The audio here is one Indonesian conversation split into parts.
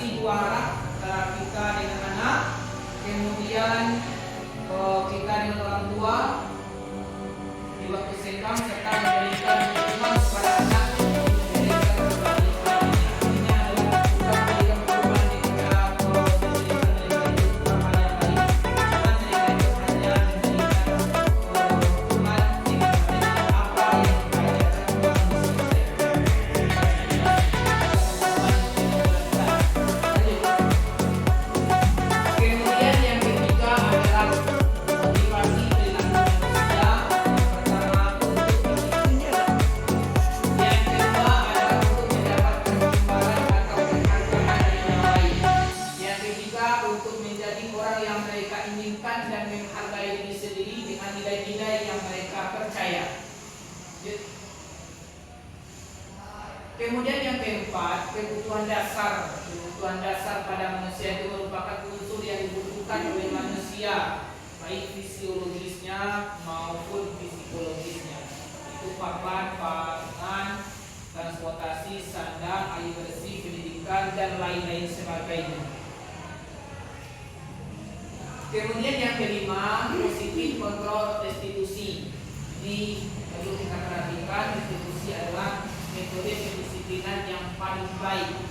kasih dua harap antara kita dengan anak, kemudian kita dengan orang tua di waktu senggang, serta memberikan dukungan kepada anak. Kemudian yang keempat, kebutuhan dasar pada manusia itu merupakan unsur yang dibutuhkan oleh manusia, baik fisiologisnya maupun psikologisnya. Itu papan, pangan, transportasi, sandang, air bersih, pendidikan, dan lain-lain sebagainya. Kemudian yang kelima, positif kontrol restitusi. Ini perlu kita perhatikan, restitusi adalah metode pendisiplinan yang paling baik.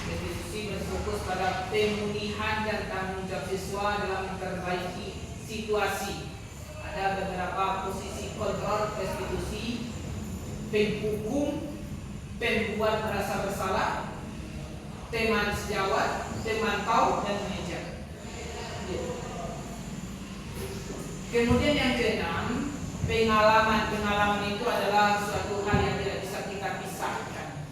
Restitusi berfokus pada pemulihan dan tanggung jawab siswa dalam memperbaiki situasi. Ada beberapa posisi kontrol restitusi: penghukum, pembuat merasa bersalah, teman sejawat, temantau, dan manajer. Kemudian yang keenam, pengalaman itu adalah suatu hal yang tidak bisa kita pisahkan,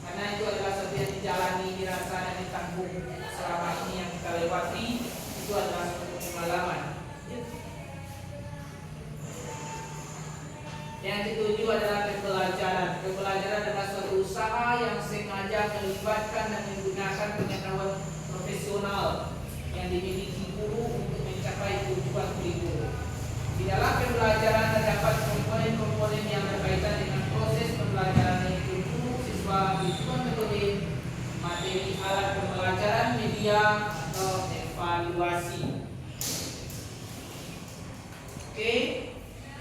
karena itu adalah sesuatu yang dijalani, dirasa, dan ditanggung selama ini yang kita lewati. Itu adalah suatu pengalaman. Yang ketujuh adalah pembelajaran. Pembelajaran adalah suatu usaha yang sengaja melibatkan dan menggunakan pengetahuan profesional yang dimiliki guru untuk mencapai tujuan guru. Di dalam pembelajaran terdapat komponen-komponen yang berkaitan dengan proses pembelajaran, yaitu siswa dibutuhkan metode, materi, alat pembelajaran, media, atau evaluasi. Oke,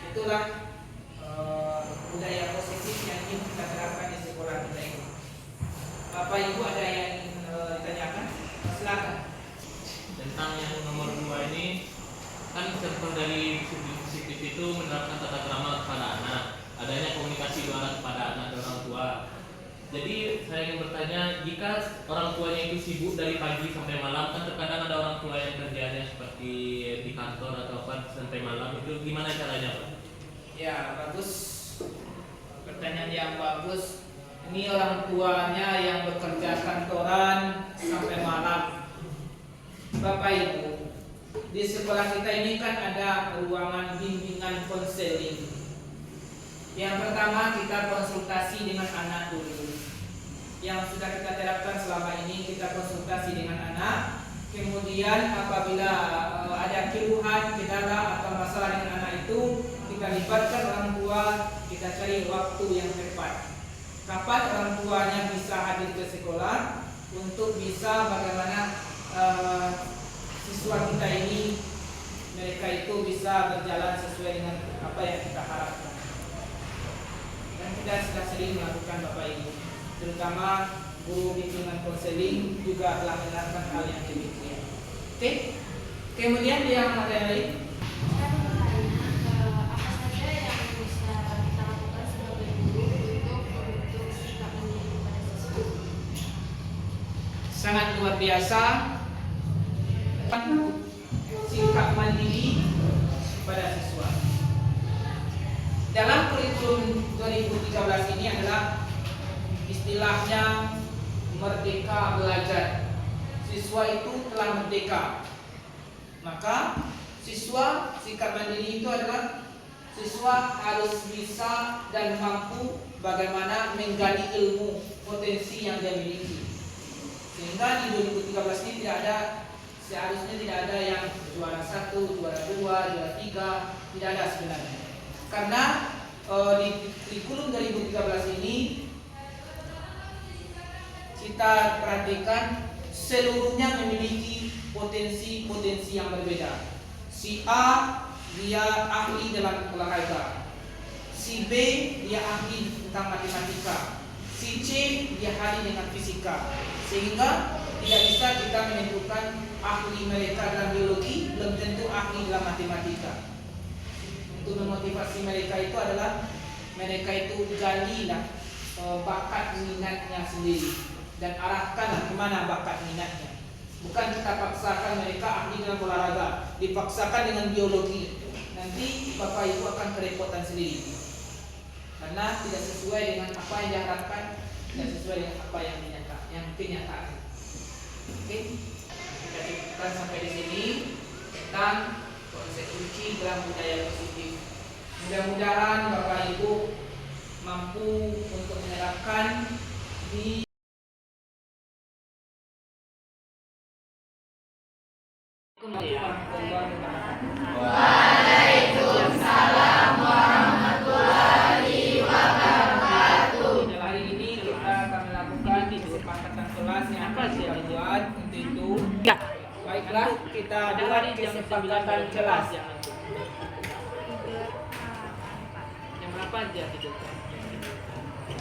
itulah budaya positif yang ingin kita terapkan di sekolah kita ini. Bapak Ibu ada yang ditanyakan? Silakan. Tentang yang nomor 2 ini, kan contoh dari disiplin itu menerapkan tata krama kepada anak, adanya komunikasi dua kepada anak dan orang tua. Jadi saya ingin bertanya, jika orang tuanya itu sibuk dari pagi sampai malam, kan terkadang ada orang tua yang kerjanya seperti di kantor atau apa sampai malam, itu gimana caranya, Pak? Ya, bagus. Pertanyaan yang bagus. Ini orang tuanya yang bekerja kantoran sampai malam. Bapak Ibu, di sekolah kita ini kan ada ruangan bimbingan konseling. Yang pertama, kita konsultasi dengan anak dulu. Yang sudah kita terapkan selama ini, kita konsultasi dengan anak. Kemudian apabila ada keluhan, kendala atau masalah dengan anak itu, kita libatkan orang tua, kita cari waktu yang tepat. Kapan orang tuanya bisa hadir ke sekolah untuk bisa bagaimana siswa kita ini, mereka itu bisa berjalan sesuai dengan apa yang kita harapkan. Dan kita sudah sering melakukan, Bapak Ibu, terutama guru bimbingan konseling juga telah menerapkan hal yang demikian. Oke. Kemudian yang ada yang lain? Apa saja yang bisa kita lakukan sebagai guru untuk membentuk sikap mandiri pada siswa? Sangat luar biasa. Sikap mandiri pada siswa. Dalam kurikulum 2013 ini adalah istilahnya merdeka belajar. Siswa itu telah merdeka. Maka siswa, sikap mandiri itu adalah siswa harus bisa dan mampu bagaimana menggali ilmu potensi yang dia miliki. Sehingga di 2013 ini seharusnya tidak ada yang juara 1, juara 2, juara 3, tidak ada sebenarnya. Karena di kurikulum 2013 ini kita perhatikan seluruhnya memiliki potensi-potensi yang berbeda. Si A dia ahli dalam olahraga, si B dia ahli tentang matematika, si C dia ahli dengan fisika. Sehingga tidak bisa kita menentukan ahli mereka dalam biologi belum tentu ahli dalam matematika. Untuk memotivasi mereka itu adalah mereka itu galilah bakat minatnya sendiri dan arahkanlah kemana bakat minatnya. Bukan kita paksakan mereka ahli dalam olahraga, dipaksakan dengan biologi. Nanti Bapak Ibu akan kerepotan sendiri karena tidak sesuai dengan apa yang diharapkan, tidak sesuai dengan apa yang kenyataan. Oke, kita cukupkan sampai di sini tentang konsep kunci dalam budaya positif. Mudah-mudahan Bapak Ibu mampu untuk menerapkan di Waalaikumsalam warahmatullahi wabarakatuh. Hari ini kita akan melakukan di kesepakatan kelas yang akan kita buat untuk itu. Baiklah, kita buat kesepakatan kelas. Jam berapa aja tidur?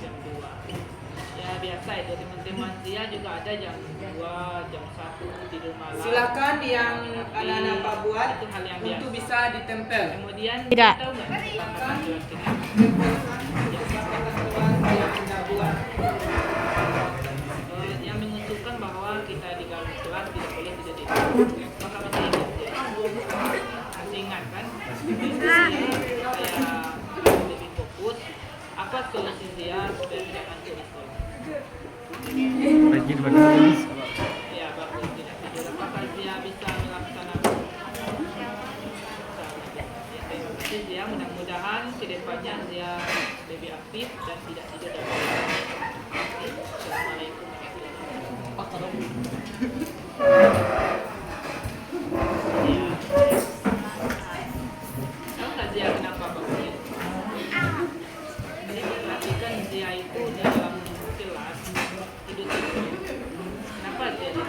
Jam 2. Ya biasa itu teman-teman dia juga ada jam 2, jam 1 tidur malam. Silakan yang anak-anak Pak buat Itu hal yang untuk biasa. bisa ditempel. Kemudian Tidak. tahu nggak kesepakatan kelas kita? Kesepakatan kelas yang kita buat. Yang mengusulkan bahwa kita di dalam kelas tidak boleh tidak tidur. Maka masih ingat ya? Masih ingat kan? Supaya lebih fokus. Apa solusi dia supaya tidak ngantuk di sekolah? Rajin bagus. Ya bagus tidak tidur. Apakah dia bisa melaksanakan? Ya, terima kasih dia. Mudah-mudahan kedepannya dia lebih aktif dan tidak tidur dalam Assalamualaikum warahmatullahi wabarakatuh. Ya. Tahu nggak dia kenapa bagus? Jadi perhatikan dia itu dalam kelas tidur. Kenapa dia tidur?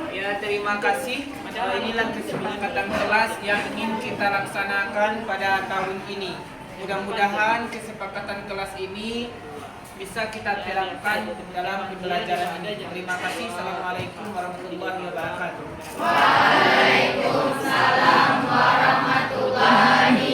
Ya, terima kasih. Inilah kesepakatan kelas yang ingin kita laksanakan pada tahun ini. Mudah-mudahan kesepakatan kelas ini bisa kita terapkan dalam pembelajaran ini. Terima kasih. Assalamualaikum warahmatullahi wabarakatuh. Waalaikumsalam warahmatullahi